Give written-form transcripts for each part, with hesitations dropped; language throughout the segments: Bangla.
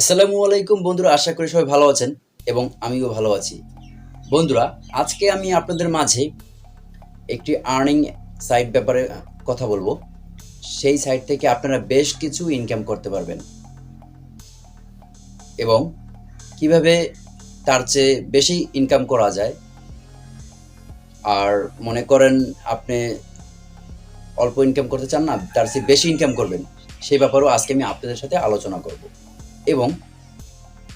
আসসালামু আলাইকুম বন্ধুরা, আশা করি সবাই ভালো আছেন এবং আমিও ভালো আছি। বন্ধুরা, আজকে আমি আপনাদের মাঝে একটি আর্নিং সাইট ব্যাপারে কথা বলবো। সেই সাইট থেকে আপনারা বেশ কিছু ইনকাম করতে পারবেন এবং কিভাবে তার চেয়ে বেশি ইনকাম করা যায়। আর মনে করেন আপনি অল্প ইনকাম করতে চান না, তার চেয়ে বেশি ইনকাম করবেন, সেই ব্যাপারেও আজকে আমি আপনাদের সাথে আলোচনা করব এবং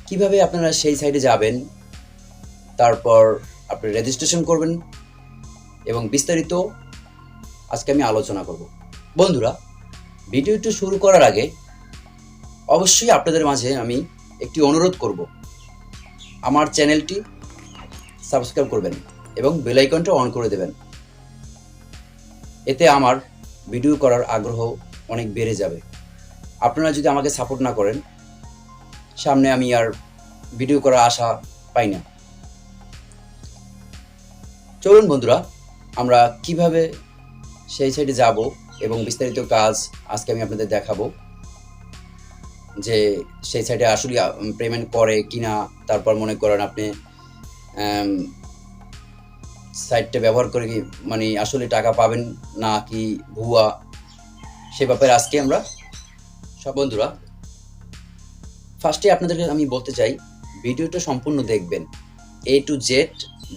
কিভাবে আপনারা সেই সাইটে যাবেন, তারপর আপনি রেজিস্ট্রেশন করবেন এবং বিস্তারিত আজকে আমি আলোচনা করব। বন্ধুরা, ভিডিওটি শুরু করার আগে অবশ্যই আপনাদের মাঝে আমি একটি অনুরোধ করব, আমার চ্যানেলটি সাবস্ক্রাইব করবেন এবং বেল আইকনটা অন করে দেবেন। এতে আমার ভিডিও করার আগ্রহ অনেক বেড়ে যাবে। আপনারা যদি আমাকে সাপোর্ট না করেন, সামনে আমি আর ভিডিও করার আশা পাই না। চলুন বন্ধুরা, আমরা কিভাবে সেই সাইটে যাব এবং বিস্তারিত কাজ আজকে আমি আপনাদের দেখাবো, যে সেই সাইটে আসলে পেমেন্ট করে কিনা, তারপর মনে করেন আপনি সাইটটা ব্যবহার করে কি মানে আসলে টাকা পাবেন না কি ভুয়া, সে ব্যাপারে আজকে আমরা সব। বন্ধুরা, ফার্স্টে আপনাদেরকে আমি বলতে চাই, ভিডিওটা সম্পূর্ণ দেখবেন, A to Z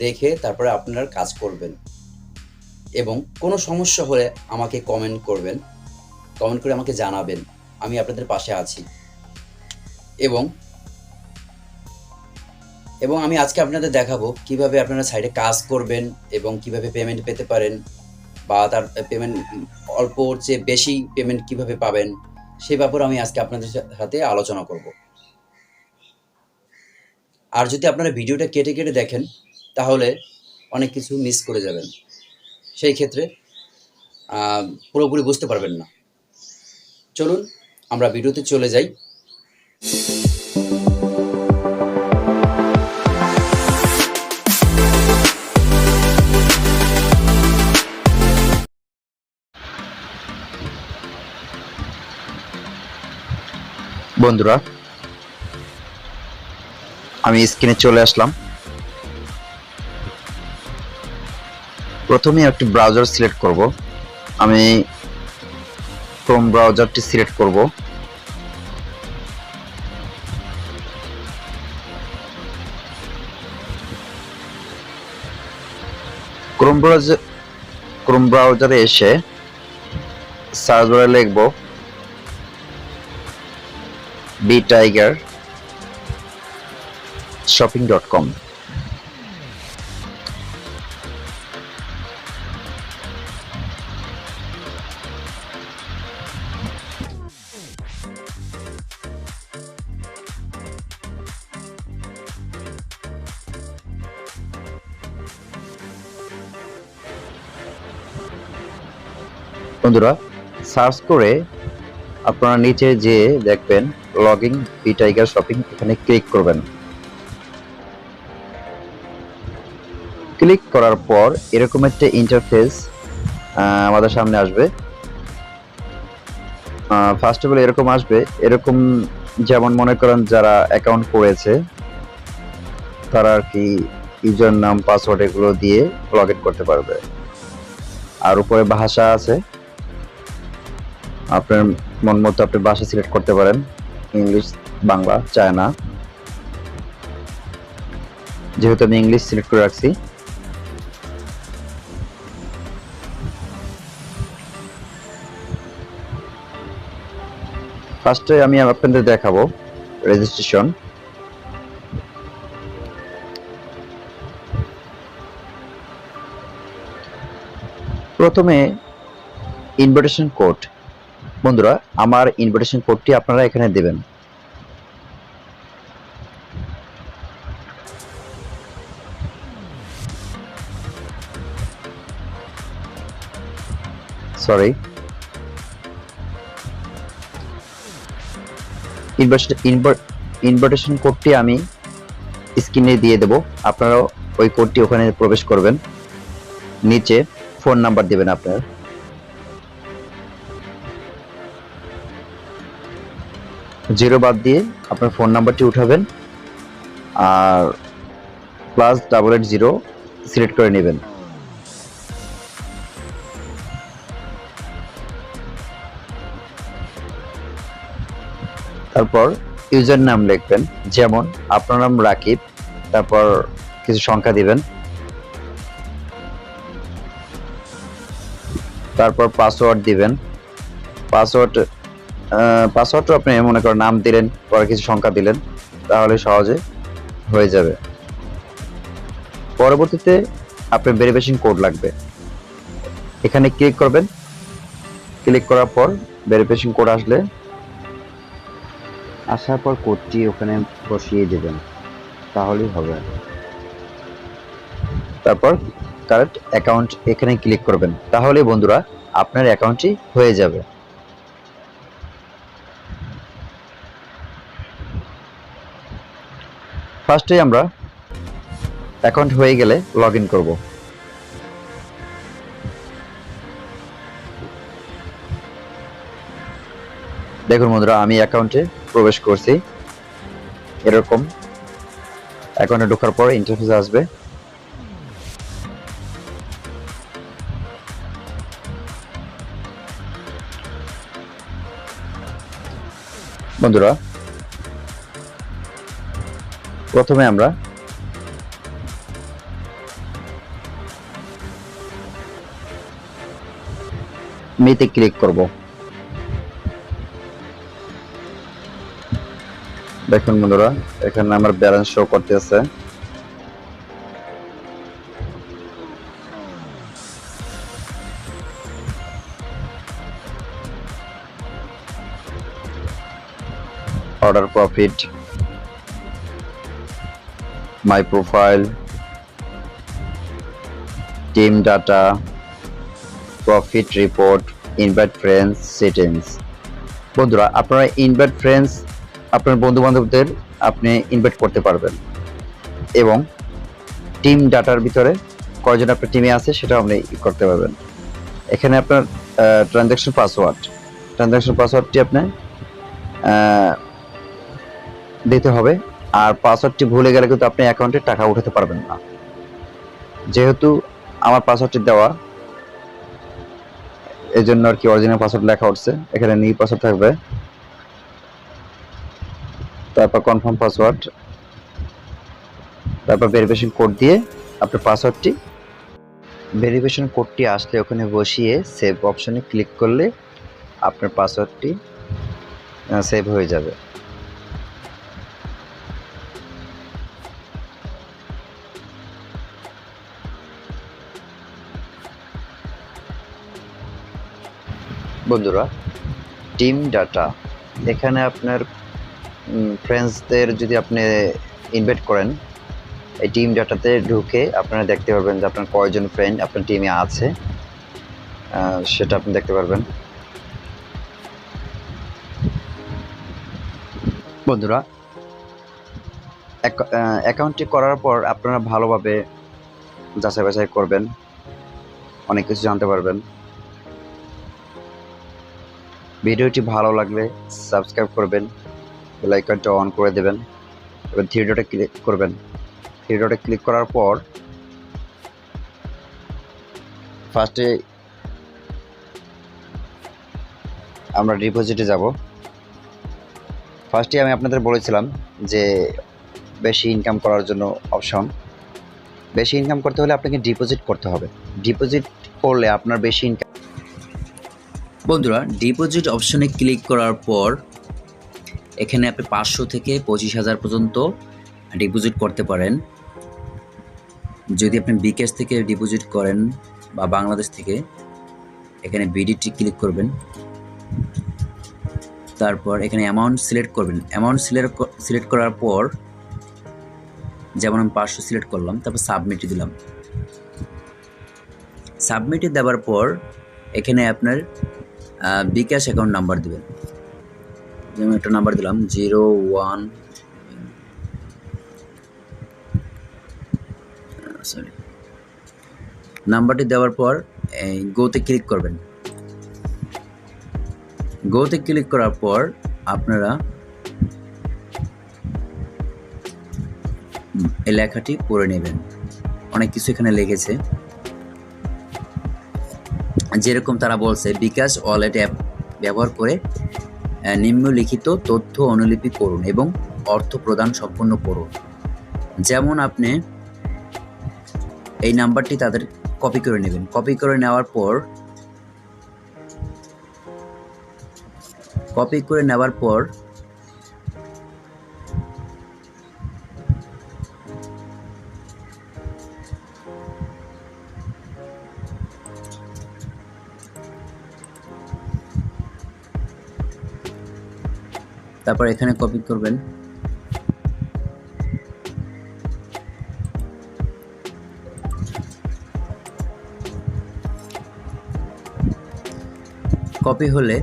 দেখে তারপরে আপনারা কাজ করবেন এবং কোনো সমস্যা হলে আমাকে কমেন্ট করবেন, কমেন্ট করে আমাকে জানাবেন, আমি আপনাদের পাশে আছি। এবং আমি আজকে আপনাদের দেখাবো কিভাবে আপনারা সাইটে কাজ করবেন এবং কিভাবে পেমেন্ট পেতে পারেন, বা তার পেমেন্ট অল্প চেয়ে বেশি পেমেন্ট কিভাবে পাবেন, সেই ব্যাপারে আমি আজকে আপনাদের সাথে আলোচনা করব। আর যদি আপনারা ভিডিওটা কেটে কেটে দেখেন তাহলে অনেক কিছু মিস করে যাবেন, সেই ক্ষেত্রে পুরোপুরি বুঝতে পারবেন না। চলুন আমরা ভিডিওতে চলে যাই। বন্ধুরা, আমি স্ক্রিনে চলে আসলাম। প্রথমে একটি ব্রাউজার সিলেক্ট করব। আমি ক্রোম ব্রাউজারটি সিলেক্ট করব। ক্রোম ব্রাউজারে এসে সার্চ বারে লিখব BTigerShopping.com। বন্ধুরা, সার্চ করে আপনারা নিচে যে দেখবেন লগইন BTigerShopping, এখানে ক্লিক করবেন। ক্লিক করার পর এরকম একটা ইন্টারফেস আমাদের সামনে আসবে। ফার্স্ট অফ অল এরকম আসবে, এরকম যেমন মনে করেন যারা অ্যাকাউন্ট করেছে তারা আর কি ইউজার নাম পাসওয়ার্ড এগুলো দিয়ে লগ ইন করতে পারবে। আর উপরে ভাষা আছে, আপনার মন মতো আপনি ভাষা সিলেক্ট করতে পারেন, ইংলিশ, বাংলা, চায়না। যেহেতু আমি ইংলিশ সিলেক্ট করে রাখছি। ফার্স্টে আমি আপনাদের দেখাবো রেজিস্ট্রেশন। প্রথমে ইনভিটেশন কোড। বন্ধুরা, আমার ইনভিটেশন কোডটি আপনারা এখানে দেবেন। সরি, ইনভিটেশন কোডটি আমি স্ক্রিনে দিয়ে দেব, আপনারা ওই কোডটি ওখানে প্রবেশ করবেন। নিচে ফোন নাম্বার দেবেন আপনার। জিরো বাদ দিয়ে আপনার ফোন নাম্বারটি উঠাবেন আর +880 সিলেক্ট করে নেবেন। তারপর ইউজার নাম লিখবেন, যেমন আপনার নাম রাকিব, তারপর কিছু সংখ্যা দিবেন, তারপর পাসওয়ার্ড দিবেন। পাসওয়ার্ডটা আপনি মনে করেন নাম দিলেন, পরে কিছু সংখ্যা দিলেন, তাহলে সহজে হয়ে যাবে। পরবর্তীতে আপনার ভেরিফিকেশন কোড লাগবে, এখানে ক্লিক করবেন। ক্লিক করার পর ভেরিফিকেশন কোড আসার পর কোডটি ওখানে বসিয়ে দেবেন, তাহলেই হবে। তারপর কারেক্ট অ্যাকাউন্ট এখানে ক্লিক করবেন, তাহলে বন্ধুরা আপনার অ্যাকাউন্টটি হয়ে যাবে। ফার্স্টে আমরা অ্যাকাউন্ট হয়ে গেলে লগ ইন করবো। দেখুন বন্ধুরা, আমি অ্যাকাউন্টে প্রবেশ করছি। এরকম অ্যাকাউন্টে ঢোকার পর ইন্টারফেস আসবে। বন্ধুরা, প্রথমে আমরা মেতে ক্লিক করব। দেখুন বন্ধুরা, এখানে আমার ব্যালেন্স শো করতেছে। অর্ডার প্রফিট, মাই profile, team data, profit report, invite friends, settings. বন্ধুরা, আপনারা ইনভাইট ফ্রেন্ডস আপনার বন্ধু বান্ধবদের আপনি ইনভাইট করতে পারবেন এবং টিম ডাটার ভিতরে কয়জন আপনার টিমে আছে সেটা আপনি করতে পারবেন। এখানে আপনার ট্রানজ্যাকশন পাসওয়ার্ডটি আপনি দিতে হবে। আর পাসওয়ার্ডটি ভুলে গেলে কিন্তু আপনি অ্যাকাউন্টে টাকা উঠাতে পারবেন না। যেহেতু আমার পাসওয়ার্ডটি দেওয়া, এই জন্য আর কি অরিজিনাল পাসওয়ার্ড লেখা উঠছে। এখানে নিউ পাসওয়ার্ড থাকবে, তারপর কনফার্ম পাসওয়ার্ড, তারপর ভেরিফিকেশন কোড দিয়ে আপনার ভেরিফিকেশন কোডটি আসলে ওখানে বসিয়ে সেভ অপশনে ক্লিক করলে আপনার পাসওয়ার্ডটি সেভ হয়ে যাবে। বন্ধুরা, টিম ডাটা, এখানে আপনার ফ্রেন্ডসদের যদি আপনি ইনভাইট করেন, এই টিম ডাটাতে ঢুকে আপনারা দেখতে পারবেন যে আপনার কয়জন ফ্রেন্ড আপনার টিমে আছে, সেটা আপনি দেখতে পারবেন। বন্ধুরা, অ্যাকাউন্টটি করার পর আপনারা ভালোভাবে যাচাই বাছাই করবেন, অনেক কিছু জানতে পারবেন। ভিডিওটি ভালো লাগলে সাবস্ক্রাইব করবেন, বেল আইকনটা অন করে দেবেন, এবার থ্রি ডটে ক্লিক করবেন। থ্রি ডটে ক্লিক করার পর ফার্স্টে আমরা ডিপোজিটে যাব। ফার্স্টে আমি আপনাদের বলেছিলাম যে বেশি ইনকাম করার জন্য অপশন, বেশি ইনকাম করতে হলে আপনাকে ডিপোজিট করতে হবে। ডিপোজিট করলে আপনার বেশি ইনকাম। বন্ধুরা, ডিপোজিট অপশনে ক্লিক করার পর এখানে আপনি 500 থেকে 25,000 পর্যন্ত ডিপোজিট করতে পারেন। যদি আপনি বিকাশ থেকে ডিপোজিট করেন বা বাংলাদেশ থেকে, এখানে বিডিটি ক্লিক করবেন। তারপর এখানে অ্যামাউন্ট সিলেক্ট করবেন। অ্যামাউন্ট সিলেক্ট করার পর যেমন আমি 500 সিলেক্ট করলাম, তারপর সাবমিটে দিলাম। সাবমিটে দেওয়ার পর এখানে আপনার বিকাশ অ্যাকাউন্ট নাম্বার দেবেন। যেমন একটা নাম্বার দিলাম 01 নাম্বারটি দেওয়ার পর গোতে ক্লিক করবেন। গোতে ক্লিক করার পর আপনারা এই লেখাটি পড়ে নেবেন। অনেক কিছু এখানে লিখেছে, যেরকম তারা বলছে বিকাশ ওয়ালেট অ্যাপ ব্যবহার করে নিম্নলিখিত তথ্য অনুলিপি করুন এবং অর্থ প্রদান সম্পন্ন করুন। যেমন আপনি এই নাম্বারটি তাদের কপি করে নেবেন। কপি করে নেওয়ার পর তারপর এখানে কপি করবেন। কপি হলে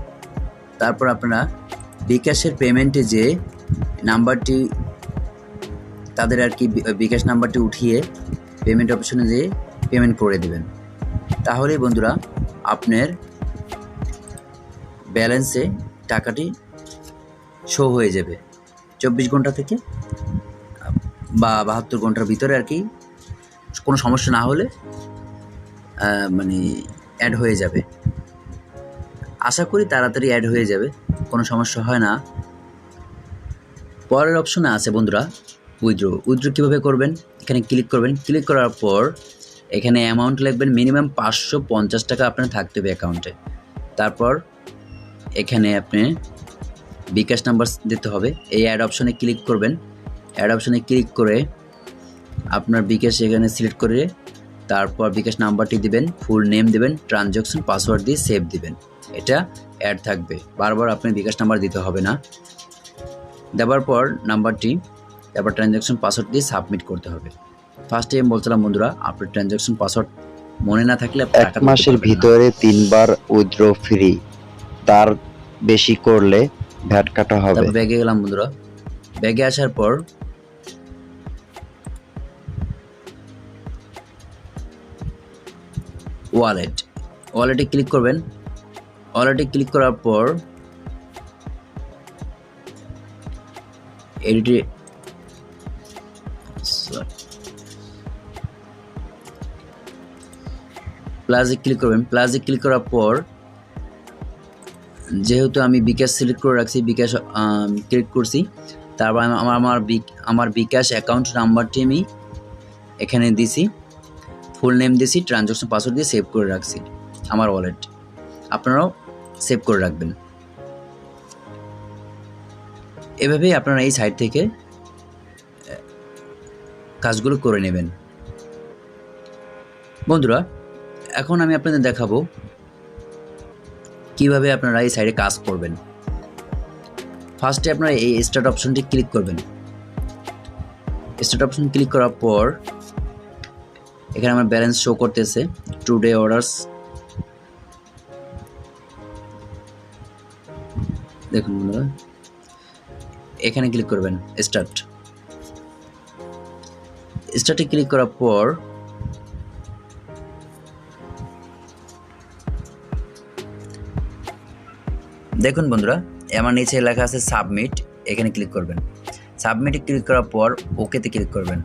তারপর আপনারা বিকাশের পেমেন্টে যে নাম্বারটি তাদের আর কি বিকাশ নাম্বারটি উঠিয়ে পেমেন্ট অপশনে যেয়ে পেমেন্ট করে দেবেন। তাহলেই বন্ধুরা আপনার ব্যালেন্সে টাকাটি শো হয়ে যাবে। 24 ঘন্টা থেকে বা 72 ঘন্টার ভিতরে আর কি কোনো সমস্যা না হলে মানে অ্যাড হয়ে যাবে। আশা করি তাড়াতাড়ি অ্যাড হয়ে যাবে, কোনো সমস্যা হয় না। পরের অপশনে আছে বন্ধুরা উইথড্র কীভাবে করবেন। এখানে ক্লিক করবেন। ক্লিক করার পর এখানে অ্যামাউন্ট লিখবেন, মিনিমাম 550 টাকা আপনার থাকতে হবে অ্যাকাউন্টে। তারপর এখানে আপনি বিকাশ নাম্বার দিতে হবে। এই অ্যাড অপশনে ক্লিক করবেন। অ্যাড অপশনে ক্লিক করে আপনার বিকাশ এখানে সিলেক্ট করে তারপর বিকাশ নাম্বারটি দিবেন, ফুল নেম দিবেন, ট্রানজ্যাকশন পাসওয়ার্ড দিয়ে সেভ দিবেন। এটা অ্যাড থাকবে, বারবার আপনি বিকাশ নাম্বার দিতে হবে না। দেওয়ার পর নাম্বারটি তারপর ট্রানজ্যাকশন পাসওয়ার্ড দিয়ে সাবমিট করতে হবে। ফার্স্টে আমি বলছিলাম বন্ধুরা, আপনার ট্রানজ্যাকশন পাসওয়ার্ড মনে না থাকলে আপনি 1 মাসের ভিতরে 3 বার উইথড্র ফ্রি, তার বেশি করলে ভ্যাট কাটা হবে। তারপর ব্যাগে গেলাম বন্ধুরা। ব্যাগে আসার পর ওয়ালেটে ক্লিক করবেন। ওয়ালেটে ক্লিক করার পর এডিটে প্লাসে ক্লিক করবেন। প্লাসে ক্লিক করার পর যেহেতু আমি বিকাশ সিলেক্ট করে রাখছি, বিকাশ ক্লিক করছি, তারপর আমার বিকাশ অ্যাকাউন্ট নাম্বারটি আমি এখানে দিছি, ফুল নেম দিছি, ট্রানজ্যাকশন পাসওয়ার্ড দিয়ে সেভ করে রাখছি আমার ওয়ালেট। আপনারাও সেভ করে রাখবেন। এভাবেই আপনারা এই সাইট থেকে কাজগুলো করে নেবেন। বন্ধুরা এখন আমি আপনাদের দেখাবো কিভাবে আপনারা এই সাইটে কাজ করবেন। ফার্স্টে আপনারা এই স্টার্ট অপশনটি ক্লিক করবেন। স্টার্ট অপশন ক্লিক করার পর এখানে আমার ব্যালেন্স শো করতেছে, টুডে অর্ডারস। দেখুন বন্ধুরা, এখানে ক্লিক করবেন স্টার্টে ক্লিক করার পর দেখুন বন্ধুরা, আমার নিচে লেখা আছে সাবমিট, এখানে ক্লিক করবেন। সাবমিটে ক্লিক করার পর ওকেতে ক্লিক করবেন।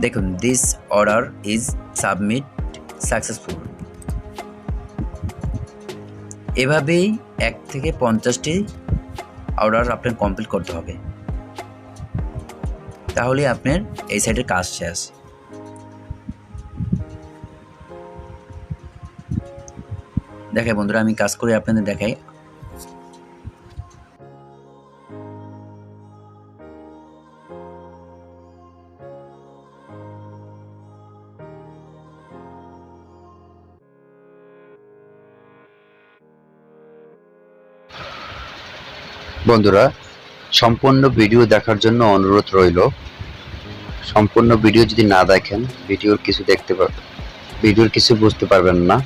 দেখুন this order is submit successful. এভাবেই 1 থেকে 50টি অর্ডার আপনার কমপ্লিট করতে হবে, তাহলে আপনার এই সাইটের কাজ শেষ। দেখাই বন্ধুরা, আমি কাজ করে আপনাদের দেখাই। বন্ধুরা সম্পূর্ণ ভিডিও দেখার জন্য অনুরোধ রইল। সম্পূর্ণ ভিডিও যদি না দেখেন ভিডিওর কিছু বুঝতে পারবেন না।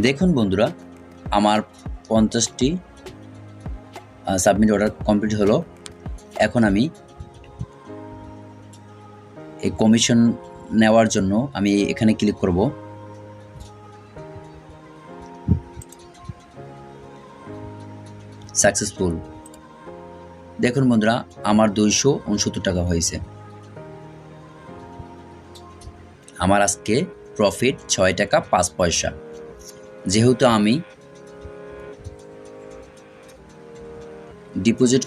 দেখুন বন্ধুরা, আমার 50টি সাবমিট অর্ডার কমপ্লিট হলো। এখন আমি এই কমিশন নেওয়ার জন্য আমি এখানে ক্লিক করব। সাকসেসফুল। দেখুন বন্ধুরা, আমার 269 টাকা হয়েছে। আমার আজকে প্রফিট 6 টাকা 5 পয়সা। যেহেতু আমি ডিপোজিট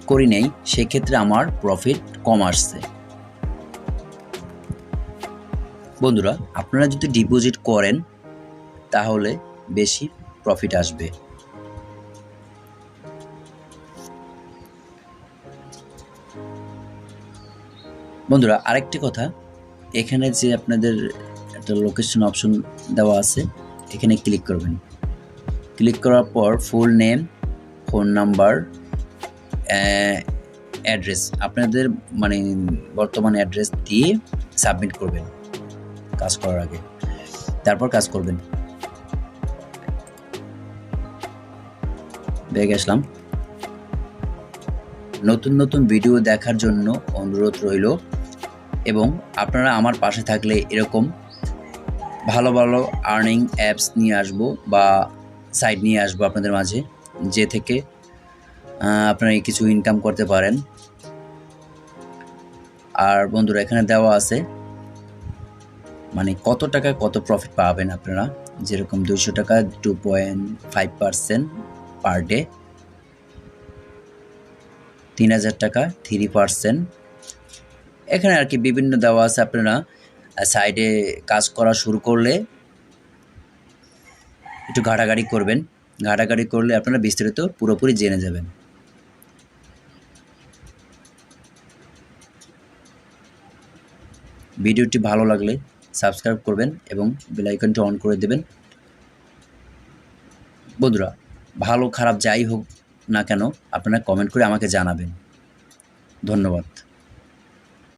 করি নাই, সেক্ষেত্রে আমার প্রফিট কম আসছে। বন্ধুরা, আপনারা যদি ডিপোজিট করেন তাহলে বেশি প্রফিট আসবে। বন্ধুরা, আরেকটি কথা, এখানে যে আপনাদের একটা লোকেশন অপশন দেওয়া আছে, এখানে ক্লিক করবেন। ক্লিক করার পর full name, phone number, address, আপনাদের মানে বর্তমান অ্যাড্রেস দিয়ে সাবমিট করবেন কাজ করার আগে, তারপর কাজ করবেন। ব্যাগ আসলাম। নতুন নতুন ভিডিও দেখার জন্য অনুরোধ রইল, এবং আপনারা আমার পাশে থাকলে এরকম ভালো ভালো আর্নিং অ্যাপস নিয়ে আসবো বা সাইট নিয়ে আসবো আপনাদের মাঝে, যে থেকে আপনারা কিছু ইনকাম করতে পারেন। আর বন্ধুরা, এখানে দেওয়া আছে মানে কত টাকা কত প্রফিট পাবেন আপনারা। যেরকম 200 টাকা 2.5% পার ডে, 3000 টাকা 3%। এখানে আর কি বিভিন্ন দেওয়া আছে। আপনারা সাইডে কাজ করা শুরু করলে একটু ঘাটাঘাটি করবেন। ঘাটাঘাটি করলে আপনারা বিস্তারিত পুরোপুরি জেনে যাবেন। ভিডিওটি ভালো লাগলে সাবস্ক্রাইব করবেন এবং বেল আইকনটি অন করে দেবেন। বন্ধুরা, ভালো খারাপ যাই হোক না কেন আপনারা কমেন্ট করে আমাকে জানাবেন। ধন্যবাদ।